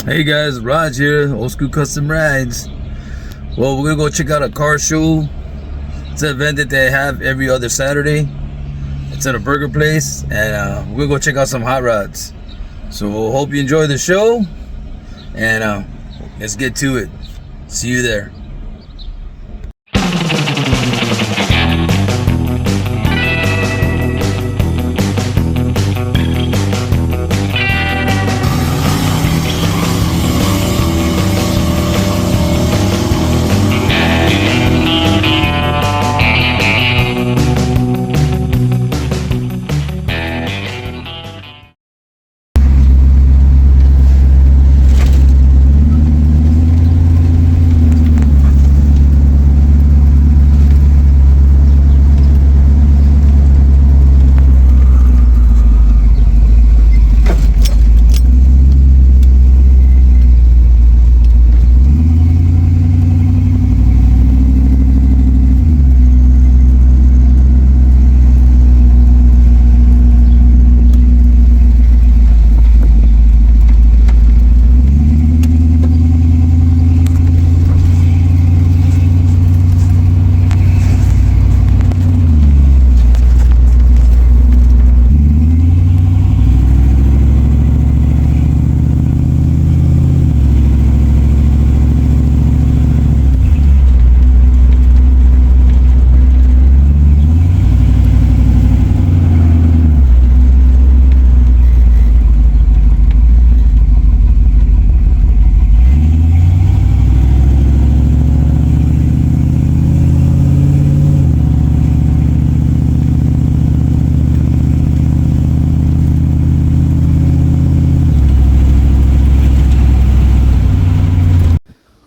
Hey guys, Raj here, Old School Custom Rides. Well, we're gonna go check out a car show. It's an event that they have every other Saturday. It's at a burger place, and we're gonna go check out some hot rods. So we'll hope you enjoy the show, and let's get to it. See you there.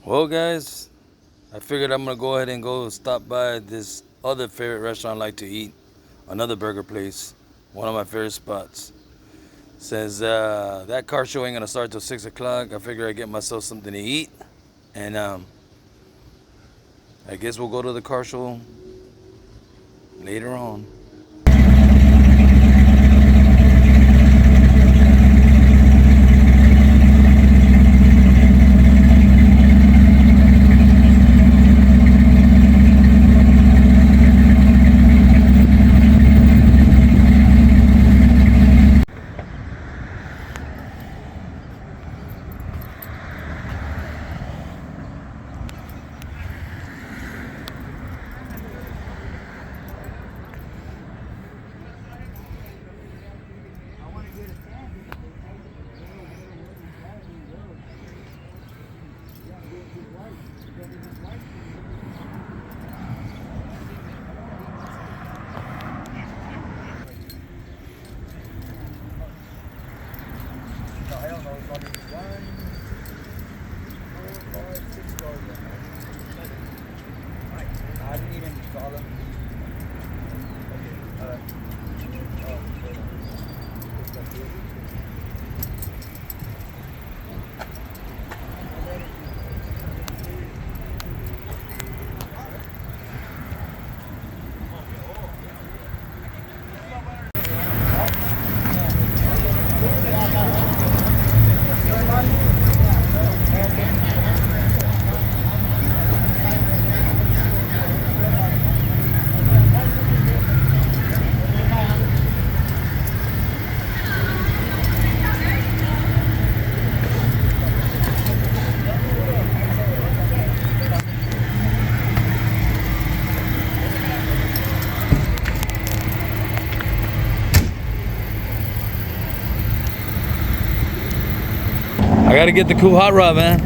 Well guys, I figured I'm gonna go ahead and go stop by this other favorite restaurant I like to eat, another burger place, one of my favorite spots. Since that car show ain't gonna start till 6 o'clock, I figure I'd get myself something to eat, and I guess we'll go to the car show later on. I didn't even install them. I gotta get the cool hot rod, man.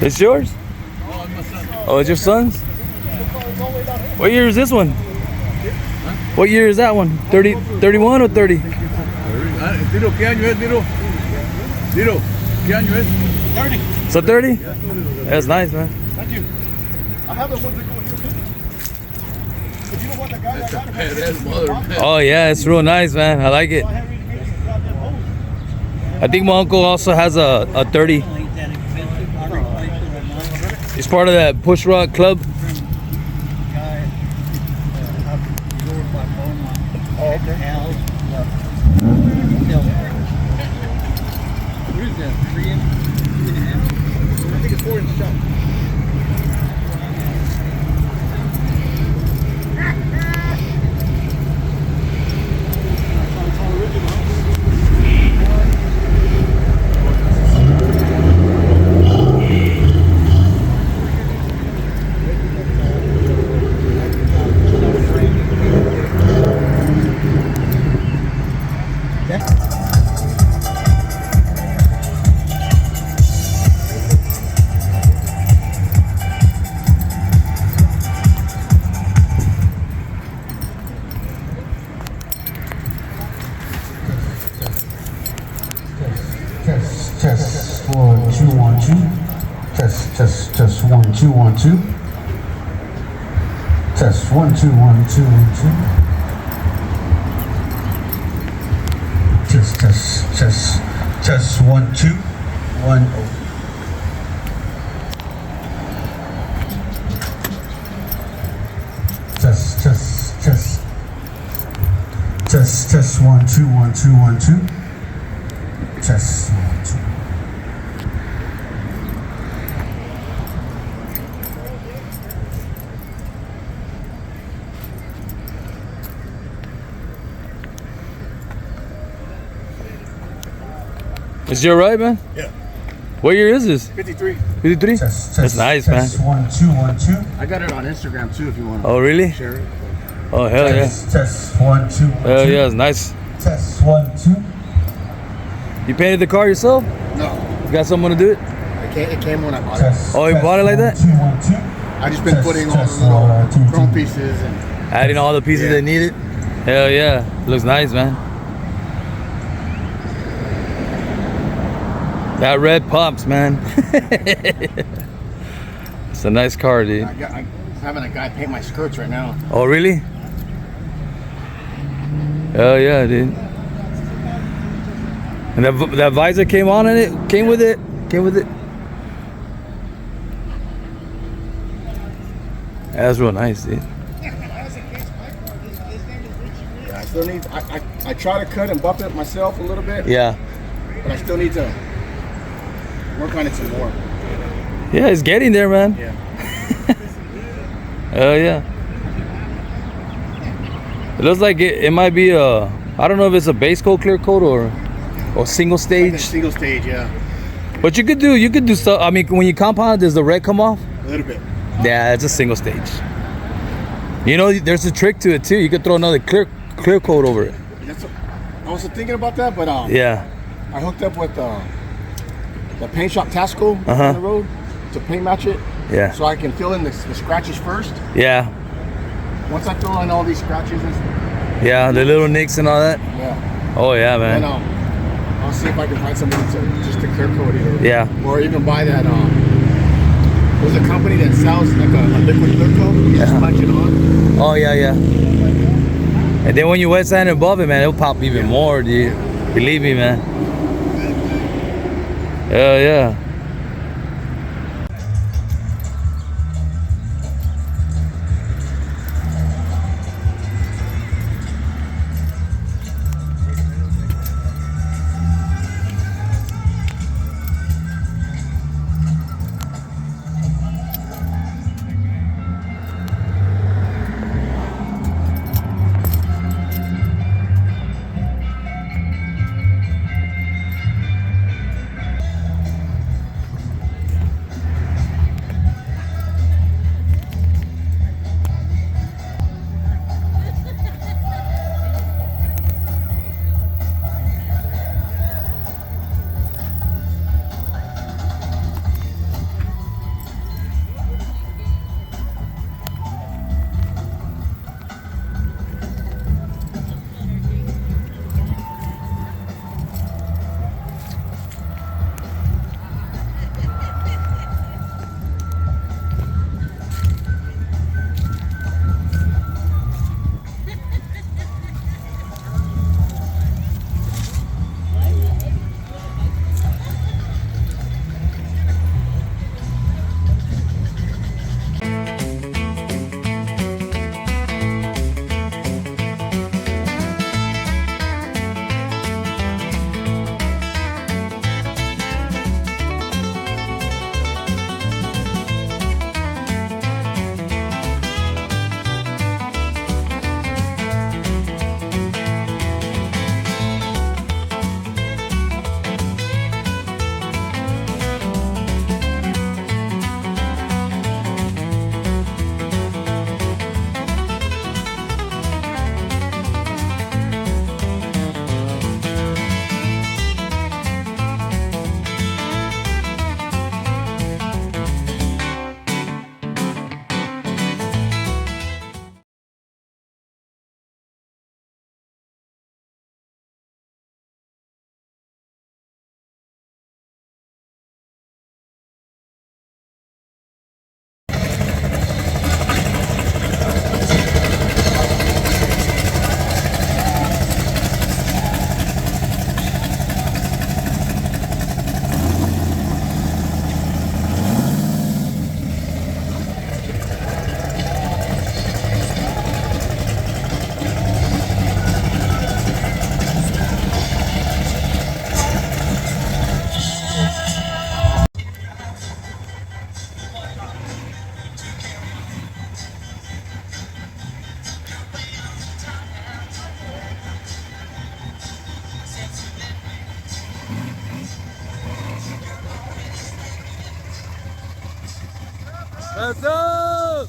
It's yours? Oh, it's your son's? What year is this one? What year is that one? 30, 31 or 30? Diro, ¿qué año es, Diro? Diro, ¿qué año es? 30. So 30? That's nice, man. Thank you. I have the ones that go here too. If you don't want the guy, I got it. That's mother, man. Oh yeah, it's real nice, man. I like it. I think my uncle also has a 30. He's part of that push rock club. Oh, okay. No. What is that? 3 inch? 3.5? I think it's 4 inch shot. Test 1 2 1 2. Test 1 2 1 2. Test 1 2 1 2 1 2. Test 1 2 1 0. Test 1 2 1 2 1 2. Test 1 2. Is you alright, man? Yeah. What year is this? 53. 53? That's nice, man. Test 1 2 1 2. I got it on Instagram too if you want to Oh, really? share it. Oh, hell yeah. Test 1 2 1 2. Hell yeah, it's nice. Test 1 2. You painted the car yourself? No, You got someone to do it? it came when I bought it. Test. Oh, you bought it like that? 2 1 2. I just been Test, putting all test, the little 2 chrome 2. pieces and Adding all the pieces Yeah. they needed? Hell yeah. Looks nice, man. That red pumps, man. It's a nice car, dude. I'm having a guy paint my skirts right now. Oh, really? Hell yeah, dude. And that visor came on in it? Came with it? Came with it? That's real nice, dude. Yeah, I still need. I try to cut and buff it myself a little bit, Yeah. but I still need to work on it some more. Yeah, it's getting there, man. Yeah. Hell yeah. It looks like it might be a, I don't know if it's a base coat, clear coat, or single Like the stage. single stage, yeah, But you could do stuff. I mean, when you compound, does the red come off? a little bit. Yeah, it's a single stage. You know, there's a trick to it too. You could throw another clear coat over it. I was thinking about that, but Yeah. I hooked up with the paint shop Tasco Uh-huh. on the road to paint match it, Yeah. so I can fill in the scratches first. Yeah. Once I fill in all these scratches, Yeah. The little nicks and all that. yeah, Oh yeah, then man. I'll see if I can find somebody to just to clear coat it, Yeah. or even buy that. There's a company that sells like a liquid clear coat. You just Yeah. punch it on. Oh yeah, yeah. And then when you wet sand above it, man, it'll pop even more, dude. Believe me, man. Hell yeah. What's up?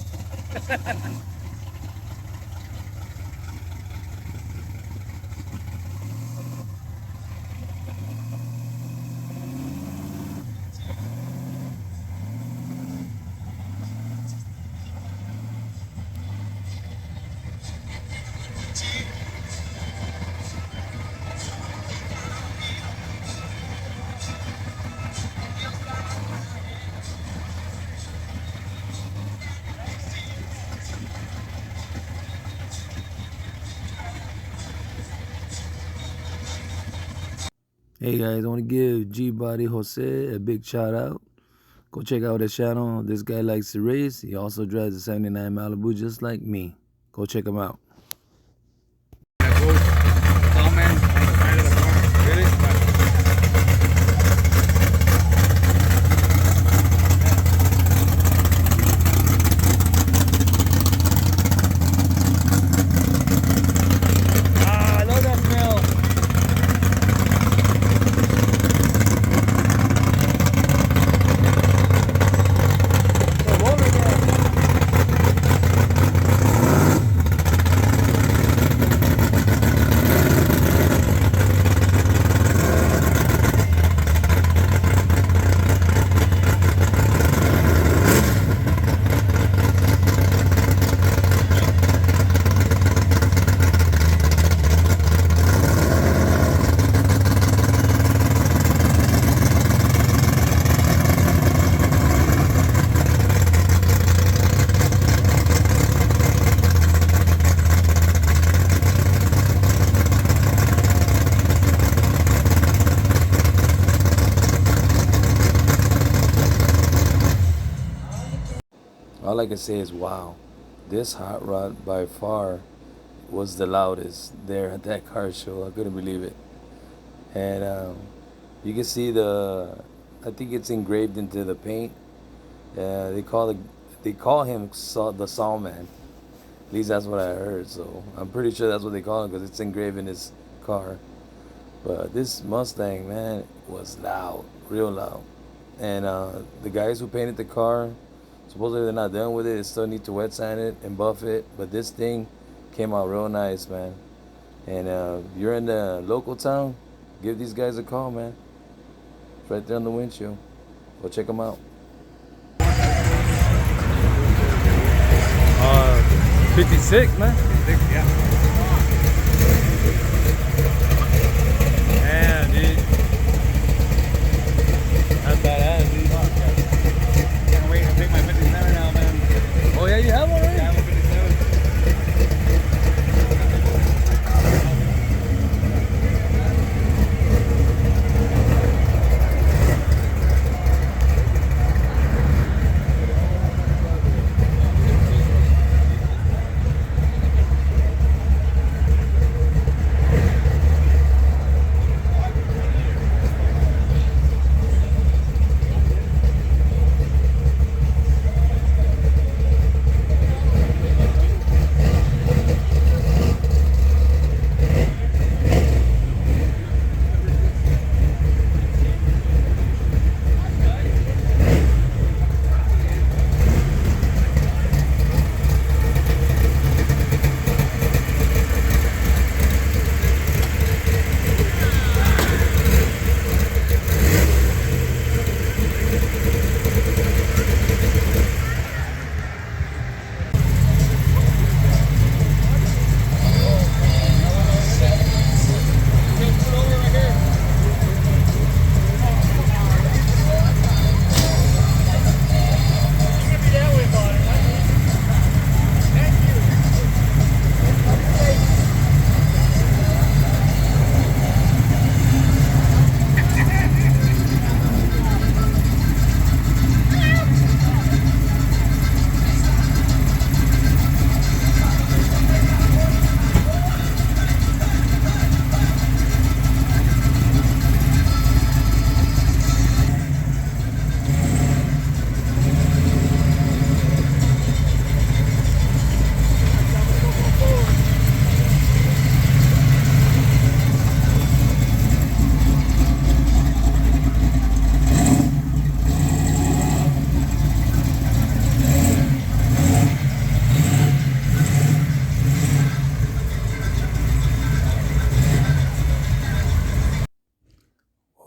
Hey guys, I want to give G Body Jose a big shout out. Go check out his channel. This guy likes to race. He also drives a 79 Malibu just like me. Go check him out. Ah, I love that smell. All I can say is, wow, this hot rod by far was the loudest there at that car show. I couldn't believe it. And you can see I think it's engraved into the paint. They call him the Sawman. At least that's what I heard. So I'm pretty sure that's what they call him because it's engraved in his car. But this Mustang, man, was loud, real loud. And the guys who painted the car, supposedly they're not done with it. They still need to wet sand it and buff it. But this thing came out real nice, man. And you're in the local town, give these guys a call, man. It's right there on the windshield. Go check them out. 56, man. 56, yeah. Man, dude. That's badass, dude. Can't wait to pick my 57 now, man. Oh, yeah, you have one already? Yeah, I'm a 57.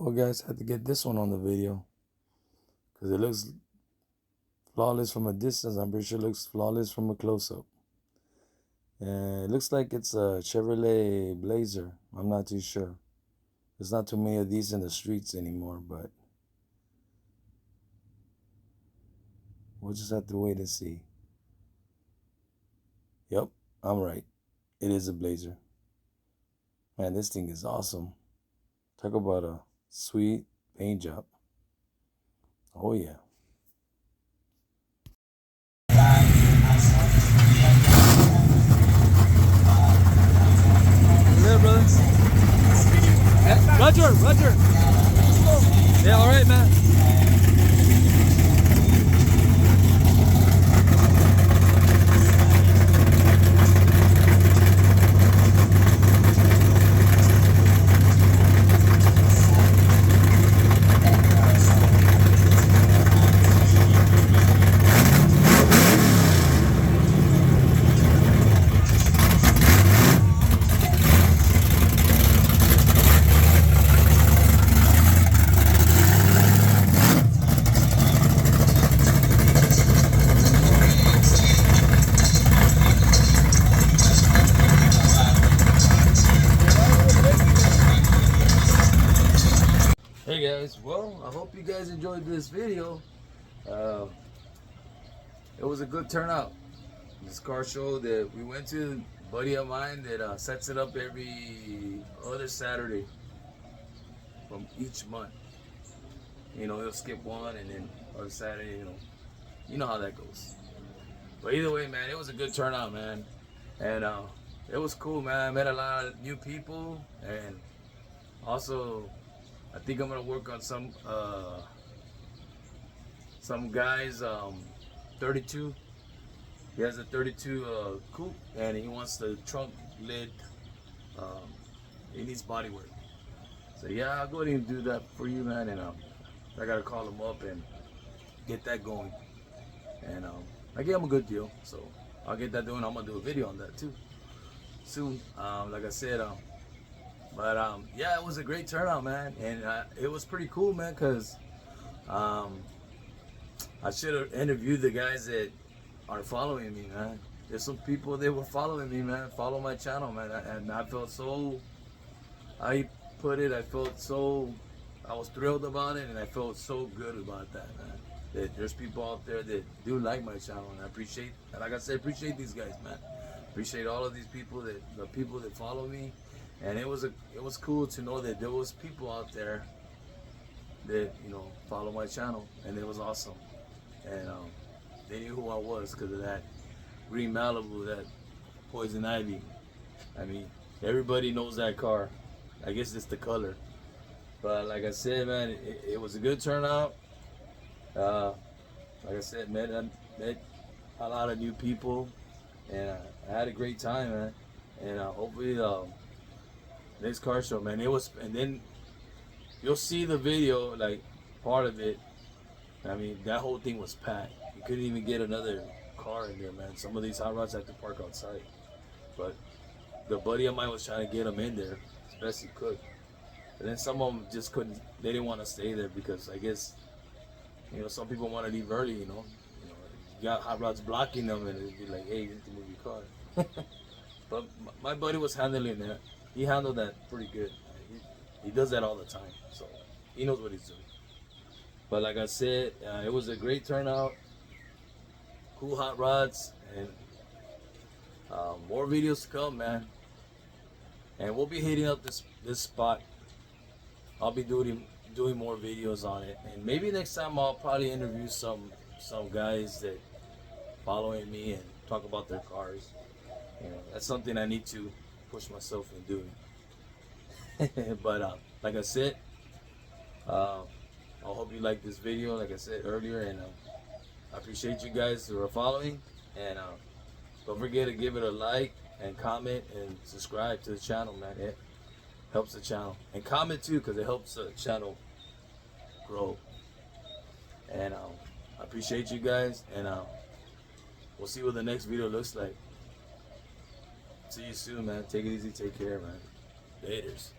Well, guys, I had to get this one on the video because it looks flawless from a distance. I'm pretty sure it looks flawless from a close-up. And it looks like it's a Chevrolet Blazer. I'm not too sure. There's not too many of these in the streets anymore, but we'll just have to wait and see. Yep, I'm right. It is a Blazer. Man, this thing is awesome. Talk about a sweet paint job. Oh, yeah. There, brother. Roger, Roger. Yeah, all right, man. Hey guys, well, I hope you guys enjoyed this video. It was a good turnout. This car show that we went to, a buddy of mine that sets it up every other Saturday from each month. You know, he'll skip one and then other Saturday, you know how that goes. But either way, man, it was a good turnout, man. And it was cool, man. I met a lot of new people, and also I think I'm gonna work on some guy's 32. He has a 32 coupe, and he wants the trunk lid. He needs body work. So yeah, I'll go ahead and do that for you, man. And I gotta call him up and get that going. And I gave him a good deal, so I'll get that doing. I'm gonna do a video on that too soon. Like I said, but yeah, it was a great turnout, man, and it was pretty cool, man, because I should have interviewed the guys that are following me, man. There's some people that were following me, man, follow my channel, man, and I felt so, I was thrilled about it, and I felt so good about that, man. That there's people out there that do like my channel, and I appreciate, and like I said, appreciate these guys, man. Appreciate all of these people the people that follow me. And it was cool to know that there was people out there that follow my channel, and it was awesome. And they knew who I was because of that green Malibu, that poison ivy. I mean, everybody knows that car. I guess it's the color. But like I said, man, it was a good turnout. Like I said, met a lot of new people, and I had a great time, man. And hopefully. Next car show, man. And then you'll see the video, like part of it. I mean, that whole thing was packed. You couldn't even get another car in there, man. Some of these hot rods had to park outside. But the buddy of mine was trying to get them in there as best he could. And then some of them just couldn't. They didn't want to stay there because I guess, some people want to leave early. You got hot rods blocking them, and it'd be like, hey, you need to move your car. But my buddy was handling that. He handled that pretty good. He does that all the time, so he knows what he's doing. But like I said, it was a great turnout. Cool hot rods, and more videos to come, man. And we'll be hitting up this spot. I'll be doing more videos on it, and maybe next time I'll probably interview some guys that following me and talk about their cars. That's something I need to push myself in doing. But like I said, I hope you like this video, like I said earlier, and I appreciate you guys who are following. And don't forget to give it a like and comment and subscribe to the channel, man. It helps the channel, and comment too, because it helps the channel grow. And I appreciate you guys, and we'll see what the next video looks like. See you soon, man. Take it easy. Take care, man. Laters.